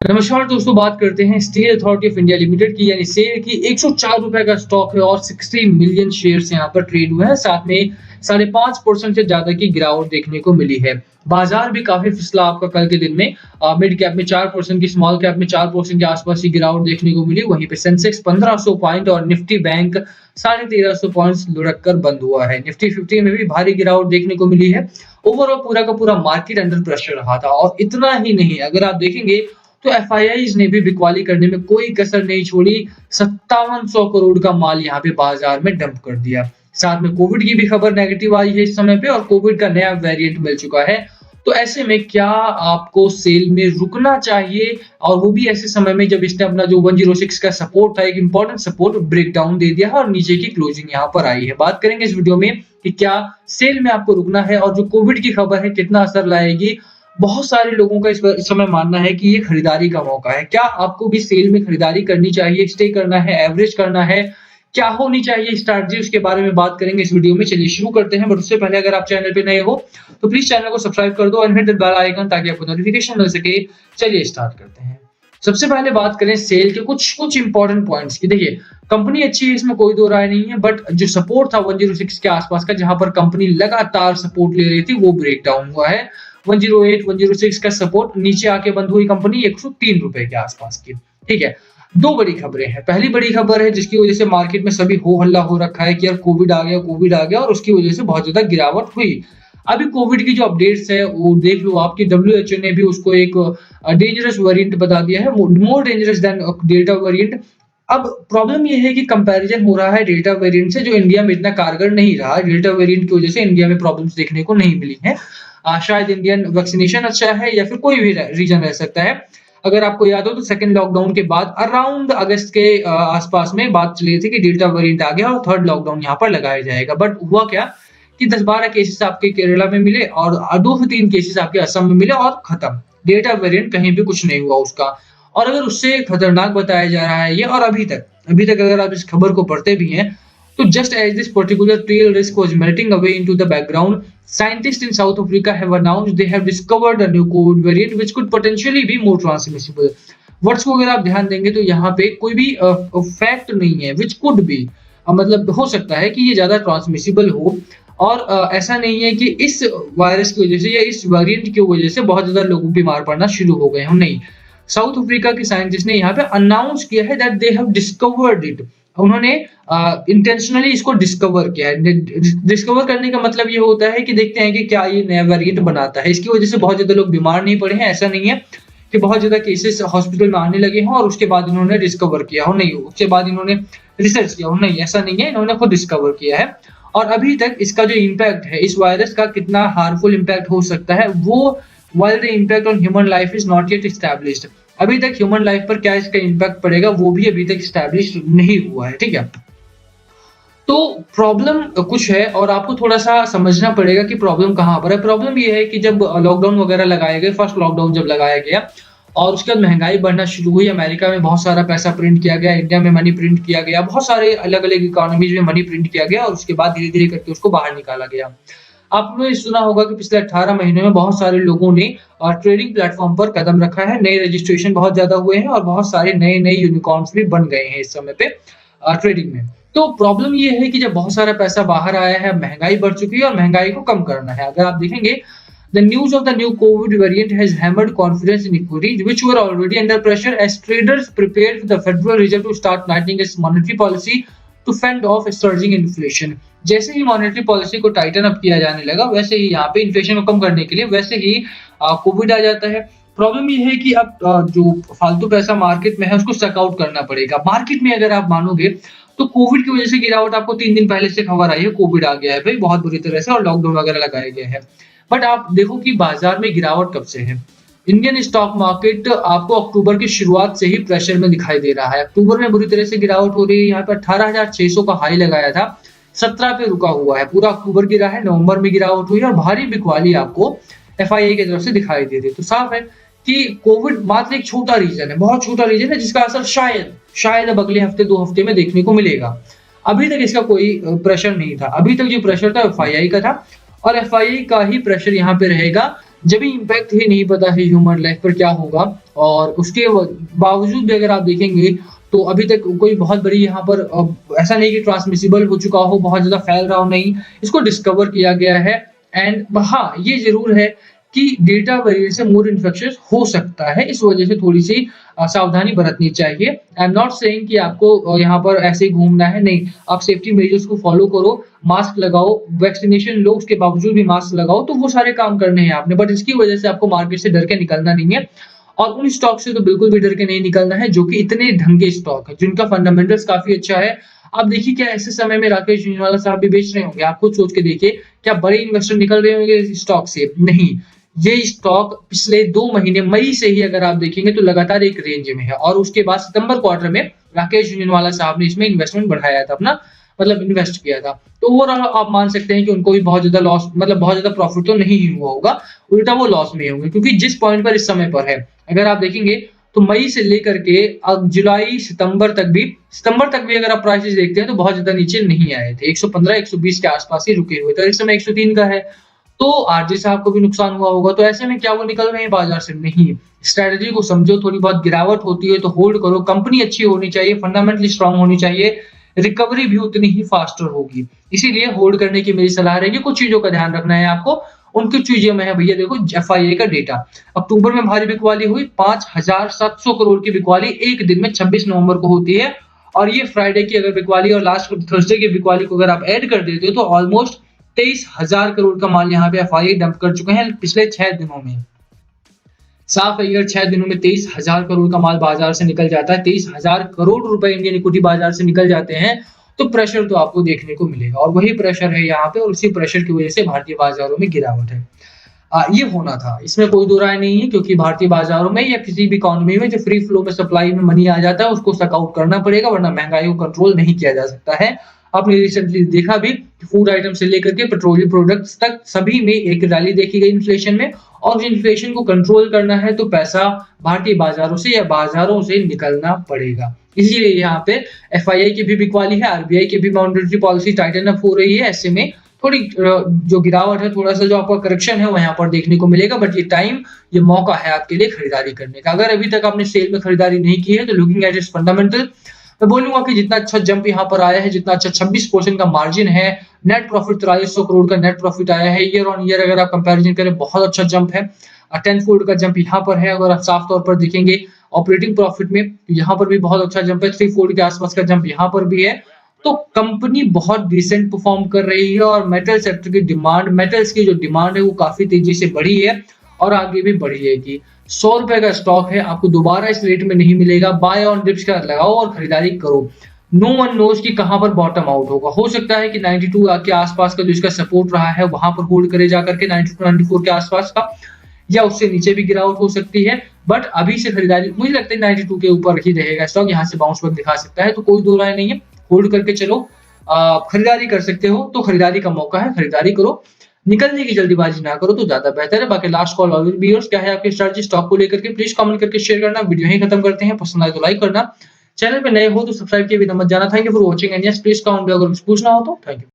नमस्कार दोस्तों, बात करते हैं steel authority of India limited की यानी सेल की। 104 रुपए का स्टॉक है और 60 मिलियन शेयर्स यहाँ पर ट्रेड हुए हैं। साथ में 5.5% से ज्यादा की गिरावट देखने को मिली है। बाजार भी काफी फिसला आपका कल के दिन में। मिड कैप में 4% की, स्मॉल कैप में 4% के आसपास की गिरावट देखने को मिली। वहीं पे सेंसेक्स 1500 पॉइंट और निफ्टी बैंक 1350 पॉइंट्स लुढ़क कर बंद हुआ है। निफ्टी 50 में भी भारी गिरावट देखने को मिली है। ओवरऑल पूरा का पूरा मार्केट अंडर प्रेशर रहा था। और इतना ही नहीं, अगर आप देखेंगे तो एफआईआईज ने भी बिकवाली करने में कोई कसर नहीं छोड़ी। 5700 करोड़ का माल यहाँ पे बाजार में डंप कर दिया। साथ में कोविड की भी खबर नेगेटिव आई है इस समय पे, और कोविड का नया वेरिएंट मिल चुका है। तो ऐसे में क्या आपको सेल में रुकना चाहिए, और वो भी ऐसे समय में जब इसने अपना जो 106 का सपोर्ट था, एक इंपॉर्टेंट सपोर्ट, ब्रेक डाउन दे दिया है और नीचे की क्लोजिंग यहाँ पर आई है। बात करेंगे इस वीडियो में कि क्या सेल में आपको रुकना है, और जो कोविड की खबर है कितना असर लाएगी। बहुत सारे लोगों का इस समय मानना है कि ये खरीदारी का मौका है। क्या आपको भी सेल में खरीदारी करनी चाहिए, स्टे करना है, एवरेज करना है, क्या होनी चाहिए स्ट्रैटेजी, उसके बारे में बात करेंगे इस वीडियो में। चलिए शुरू करते हैं। बट उससे पहले अगर आप चैनल पे नए हो तो प्लीज चैनल को सब्सक्राइब कर दो और हिट द बेल आइकन ताकि आपको नोटिफिकेशन मिल सके। चलिए स्टार्ट करते हैं। सबसे पहले बात करें सेल के कुछ इंपॉर्टेंट पॉइंट्स की। देखिए, कंपनी अच्छी है, इसमें कोई दो राय नहीं है, बट जो सपोर्ट था 106 के आसपास का, जहां पर कंपनी लगातार सपोर्ट ले रही थी, वो ब्रेक डाउन हुआ है। 108 106 का सपोर्ट नीचे आके बंद हुई कंपनी 103 रुपए के आसपास की। ठीक है, दो बड़ी खबरें हैं। पहली बड़ी खबर है जिसकी वजह से मार्केट में सभी हो हल्ला हो रखा है कि यार कोविड आ गया, और उसकी वजह से बहुत ज्यादा गिरावट हुई। अभी कोविड की जो अपडेट्स है वो देख लो, आपकी डब्ल्यूएचओ ने भी उसको एक डेंजरस वेरिएंट बता दिया है, more dangerous than delta variant. अब प्रॉब्लम ये है कि कंपैरिजन हो रहा है डेल्टा वेरिएंट से, जो इंडिया में इतना कारगर नहीं रहा। डेल्टा वेरिएंट की वजह से इंडिया में प्रॉब्लम्स देखने को नहीं मिली है। शायद इंडियन वैक्सीनेशन अच्छा है, या फिर कोई भी रीजन रह सकता है। अगर आपको याद हो तो सेकंड लॉकडाउन के बाद अराउंड अगस्त के आसपास में बात चली थी कि डेल्टा वेरिएंट आ गया और थर्ड लॉकडाउन यहाँ पर लगाया जाएगा। बट हुआ क्या कि 10-12 केसेस आपके केरला में मिले और 2 से 3 केसेस आपके असम में मिले और खत्म। डेल्टा वेरिएंट कहीं भी कुछ नहीं हुआ उसका। और अगर उससे खतरनाक बताया जा रहा है ये, और अभी तक अगर आप इस खबर को पढ़ते भी हैं तो just as this particular tail risk was melting away into the background, scientists in South Africa have announced they have discovered a new COVID variant which could potentially be more transmissible. Words को अगर आप ध्यान देंगे तो यहाँ पे कोई भी फैक्ट नहीं है, which could be, मतलब हो सकता है कि ये ज्यादा ट्रांसमिसिबल हो। और ऐसा नहीं है कि इस वायरस की वजह से या इस वेरिएंट की वजह से बहुत ज्यादा लोग बीमार पड़ना शुरू हो गए हैं, नहीं। साउथ अफ्रीका के साइंटिस्ट ने यहाँ पे अनाउंस किया है that they have discovered it. उन्होंने इंटेंशनली इसको डिस्कवर किया है। डिस्कवर करने का मतलब ये होता है कि देखते हैं कि क्या ये नया वेरिएंट बनाता है। इसकी वजह से बहुत ज्यादा लोग बीमार नहीं पड़े हैं, ऐसा नहीं है कि बहुत ज्यादा केसेस हॉस्पिटल में आने लगे हैं और उसके बाद इन्होंने डिस्कवर किया हो, नहीं। उसके बाद इन्होंने रिसर्च किया हो, नहीं, ऐसा नहीं है। इन्होंने खुद डिस्कवर किया है। और अभी तक इसका जो इम्पैक्ट है, इस वायरस का कितना हार्मफुल इम्पैक्ट हो सकता है, वो while the impact on human life is not yet established, अभी तक ह्यूमन लाइफ पर क्या इसका इम्पैक्ट पड़ेगा वो भी अभी तक स्टैब्लिश नहीं हुआ है। ठीक है, तो प्रॉब्लम कुछ है और आपको थोड़ा सा समझना पड़ेगा कि प्रॉब्लम कहाँ पर है। प्रॉब्लम ये है कि जब लॉकडाउन वगैरह लगाए गए, फर्स्ट लॉकडाउन जब लगाया गया और उसके बाद महंगाई बढ़ना शुरू हुई, अमेरिका में बहुत सारा पैसा प्रिंट किया गया, इंडिया में मनी प्रिंट किया गया, बहुत सारे अलग अलग इकोनॉमीज में मनी प्रिंट किया गया और उसके बाद धीरे धीरे करके उसको बाहर निकाला गया। आपने सुना होगा कि पिछले 18 महीनों में बहुत सारे लोगों ने ट्रेडिंग प्लेटफॉर्म पर कदम रखा है। नए रजिस्ट्रेशन बहुत ज्यादा हुए हैं और बहुत सारे नए यूनिकॉर्न्स भी बन गए हैं इस समय पे ट्रेडिंग में। तो प्रॉब्लम ये है कि जब बहुत सारा पैसा बाहर आया है, महंगाई बढ़ चुकी है और महंगाई को कम करना है। अगर आप देखेंगे, the news of the new COVID variant has hammered confidence in equities, which were already under pressure as traders prepared for the Federal Reserve to start tightening its monetary policy to fend off surging inflation. जैसे ही monetary policy को Titan up किया जाने लगा, वैसे ही यहाँ पे inflation को कम करने के लिए वैसे ही कोविड आ जाता है। प्रॉब्लम ये है कि अब जो फालतू पैसा मार्केट में है उसको सक आउट करना पड़ेगा। मार्केट में अगर आप मानोगे तो कोविड की वजह से गिरावट आपको 3 दिन पहले से खबर आई है, कोविड आ गया है भाई बहुत बुरी तरह से और लॉकडाउन वगैरह लगाया गया है। बट आप देखो कि बाजार में गिरावट कब से है। इंडियन स्टॉक मार्केट आपको अक्टूबर की शुरुआत से ही प्रेशर में दिखाई दे रहा है। अक्टूबर में बुरी तरह से गिरावट हो रही है। यहाँ पर 18,600 का हाई लगाया था, 17 पे रुका हुआ है। पूरा अक्टूबर गिरा है, नवंबर में गिरावट हुई है और भारी बिकवाली आपको एफआईआई की तरफ से दिखाई दे रही है। तो साफ है कि कोविड मात्र एक छोटा रीजन है, बहुत छोटा रीजन है, जिसका असर शायद अब अगले हफ्ते 2 हफ्ते में देखने को मिलेगा। अभी तक इसका कोई प्रेशर नहीं था। अभी तक जो प्रेशर था एफआईआई का था और एफआईआई का ही प्रेशर यहाँ पे रहेगा जब भी इम्पैक्ट ही नहीं पता है ह्यूमन लाइफ पर क्या होगा, और उसके बावजूद भी अगर आप देखेंगे तो अभी तक कोई बहुत बड़ी यहाँ पर ऐसा नहीं कि ट्रांसमिसिबल हो चुका हो, बहुत ज़्यादा फैल रहा हो, नहीं, इसको डिस्कवर किया गया है। एंड हाँ, ये ज़रूर है कि डेल्टा वेरिएंट से मोर इन्फेक्शियस हो सकता है, इस वजह से थोड़ी-सी सावधानी बरतनी चाहिए। आई एम नॉट सेइंग कि आपको यहाँ पर ऐसे ही घूमना है, नहीं, आप सेफ्टी मेजर्स को फॉलो करो, मास्क लगाओ, वैक्सीनेशन लो, उसके बावजूद भी मास्क लगाओ, तो वो सारे काम करने हैं आपने, बट इसकी वजह से आपको मार्केट से डर के निकलना नहीं है। और उन स्टॉक से तो बिल्कुल भी डर के नहीं निकलना है जो कि इतने ढंगे स्टॉक है, जिनका फंडामेंटल्स काफ़ी अच्छा है। आप देखिए क्या ऐसे समय में राकेश झुनझुनवाला साहब भी बेच रहे होंगे, आप खुद सोच के देखिए, क्या बड़े इन्वेस्टर निकल रहे होंगे इस स्टॉक से? नहीं। ये स्टॉक पिछले 2 महीने मई से ही अगर आप देखेंगे तो लगातार एक रेंज में है, और उसके बाद सितंबर क्वार्टर में राकेश झुनझुनवाला साहब ने इसमें इन्वेस्टमेंट बढ़ाया था अपना, मतलब इन्वेस्ट किया था। तो ओवरऑल आप मान सकते हैं कि उनको भी बहुत ज़्यादा लॉस, मतलब बहुत ज़्यादा प्रॉफिट तो नहीं हुआ होगा, उल्टा वो लॉस में होंगे, क्योंकि जिस पॉइंट पर इस समय पर है, अगर आप देखेंगे तो मई से लेकर के अब जुलाई सितंबर तक भी अगर आप प्राइसेस देखते हैं तो बहुत ज़्यादा नीचे नहीं आए थे, 115 120 के आसपास ही रुके हुए थे, इस समय 103 का है। तो आरजे साहब को भी नुकसान हुआ होगा, तो ऐसे में क्या वो निकल रहे हैं बाजार से? नहीं। स्ट्रेटजी को समझो, थोड़ी बहुत गिरावट होती है तो होल्ड करो, कंपनी अच्छी होनी चाहिए, फंडामेंटली स्ट्रांग होनी चाहिए, रिकवरी भी उतनी ही फास्टर होगी, इसीलिए होल्ड करने की मेरी सलाह रहेगी। कुछ चीजों का ध्यान रखना है आपको, उनकी चीजें में है भैया, देखो एफआईआई का डेटा अक्टूबर में भारी बिकवाली हुई, 5,700 करोड़ की बिकवाली एक दिन में 26 नवंबर को होती है, और ये फ्राइडे की अगर बिकवाली और लास्ट थर्सडे की बिकवाली को अगर आप ऐड कर देते हो तो ऑलमोस्ट 23,000 करोड़ का माल यहाँ पे एफआईआई डंप कर चुके हैं पिछले 6 दिनों में। साफ है, अगर 6 दिनों में 23,000 करोड़ का माल बाजार से निकल जाता है, 23,000 करोड़ रुपए इंडियन इक्विटी बाजार से निकल जाते हैं, तो प्रेशर तो आपको देखने को मिलेगा, और वही प्रेशर है यहाँ पे, और उसी प्रेशर की वजह से भारतीय बाजारों में गिरावट है। ये होना था, इसमें कोई दो राय नहीं है, क्योंकि भारतीय बाजारों में या किसी भी इकोनॉमी में जो फ्री फ्लो में सप्लाई में मनी आ जाता है उसको सक आउट करना पड़ेगा, वरना महंगाई को कंट्रोल नहीं किया जा सकता है। आपने रिसेंटली देखा भी, फूड आइटम से लेकर के पेट्रोलियम प्रोडक्ट्स तक सभी में एक रैली देखी गई इन्फ्लेशन में, और इन्फ्लेशन को कंट्रोल करना है तो पैसा भारतीय बाजारों से या बाजारों से निकलना पड़ेगा। इसीलिए यहाँ पे एफआईआई की भी बिकवाली है, आरबीआई की भी मॉनेटरी पॉलिसी टाइटन अप हो रही है, ऐसे में थोड़ी जो गिरावट है, थोड़ा सा जो आपका करेक्शन है वो यहाँ पर देखने को मिलेगा, बट ये टाइम, ये मौका है आपके लिए खरीदारी करने का। अगर अभी तक आपने सेल में खरीदारी नहीं की है तो लुकिंग एट इट्स फंडामेंटल, मैं बोलूंगा कि जितना अच्छा जंप यहाँ पर आया है, जितना अच्छा 26% का मार्जिन है, नेट प्रॉफिट 4300 करोड़ का नेट प्रॉफिट आया है ईयर ऑन ईयर, अगर आप कंपैरिजन करें बहुत अच्छा जंप है। 10 फोल्ड का जंप यहाँ पर है, अगर आप साफ तौर पर देखेंगे ऑपरेटिंग प्रॉफिट में, यहाँ पर भी बहुत अच्छा जंप है, 3 फोल्ड के आसपास का जंप यहाँ पर भी है। तो कंपनी बहुत डिसेंट परफॉर्म कर रही है, और मेटल सेक्टर की डिमांड, मेटल्स की जो डिमांड है वो काफी तेजी से बढ़ी है और आगे भी बढ़ेगी। 100 रुपए का स्टॉक है, आपको दोबारा इस रेट में नहीं मिलेगा, बाय ऑन डिप्स का लगाओ और खरीदारी करो। नो वन नोज कि कहां पर बॉटम आउट होगा, हो सकता है कि 92 के आसपास का जो इसका सपोर्ट रहा है वहां पर होल्ड करे जाकर के 92 94 के आसपास का, या उससे नीचे भी गिरावट हो सकती है, बट अभी से खरीदारी, मुझे लगता है 92 के ऊपर ही रहेगा स्टॉक, यहाँ से बाउंस बैक दिखा सकता है, तो कोई दो राय नहीं है, होल्ड करके चलो। खरीदारी कर सकते हो तो खरीदारी का मौका है, खरीदारी करो, निकलने की जल्दीबाजी ना करो तो ज्यादा बेहतर है। बाकी last call always be yours, क्या है आपकी स्ट्रेटजी स्टॉक को लेकर के, प्लीज कमेंट करके शेयर करना। वीडियो ही खत्म करते हैं, पसंद आए तो लाइक करना, चैनल पे नए हो तो सब्सक्राइब किए बिना मत जाना। Thank you for watching and yes please comment अगर कुछ पूछना हो तो। Thank you.